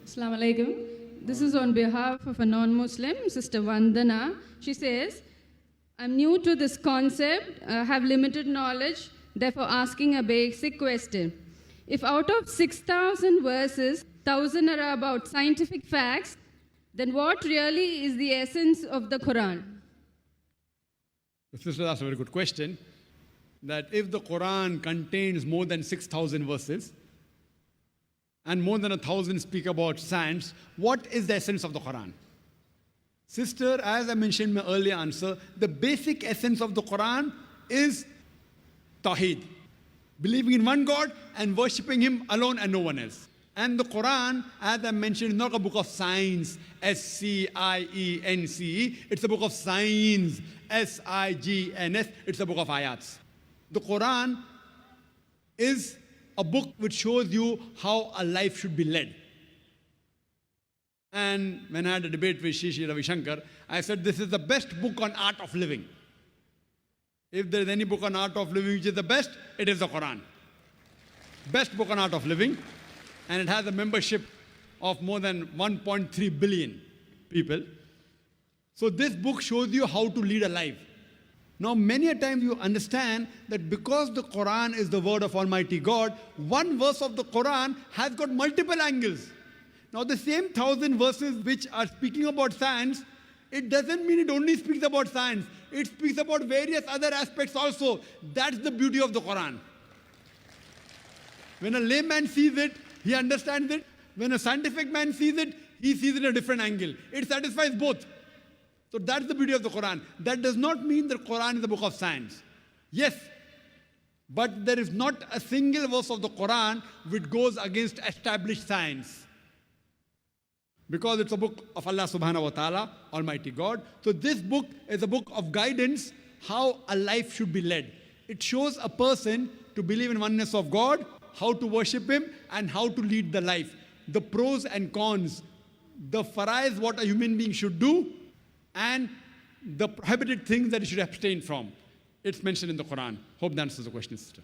Assalamu alaikum. This is on behalf of a non-Muslim, Sister Vandana. She says, I'm new to this concept, have limited knowledge, therefore asking a basic question. If out of 6,000 verses, 1,000 are about scientific facts, then what really is the essence of the Quran? The sister asked a very good question, that if the Quran contains more than 6,000 verses, and more than 1,000 speak about science, what is the essence of the Quran? Sister, as I mentioned in my earlier answer, the basic essence of the Quran is Tawheed. Believing in one God and worshipping Him alone and no one else. And the Quran, as I mentioned, is not a book of science, S-C-I-E-N-C-E. It's a book of signs, S-I-G-N-S. It's a book of ayats. The Quran is a book which shows you how a life should be led. And when I had a debate with Shishi Ravi Shankar, I said this is the best book on art of living. If there is any book on art of living which is the best, it is the Quran. Best book on art of living. And it has a membership of more than 1.3 billion people. So this book shows you how to lead a life. Now, many a time you understand that because the Quran is the word of Almighty God, one verse of the Quran has got multiple angles. Now, the same 1,000 verses which are speaking about science, it doesn't mean it only speaks about science. It speaks about various other aspects also. That's the beauty of the Quran. When a layman sees it, he understands it. When a scientific man sees it, he sees it in a different angle. It satisfies both. So that's the beauty of the Quran. That does not mean that Quran is a book of science. Yes, but there is not a single verse of the Quran which goes against established science. Because it's a book of Allah subhanahu wa ta'ala, Almighty God. So this book is a book of guidance, how a life should be led. It shows a person to believe in oneness of God, how to worship Him, and how to lead the life. The pros and cons, the farais, what a human being should do, and the prohibited things that he should abstain from. It's mentioned in the Quran. Hope that answers the question, sister.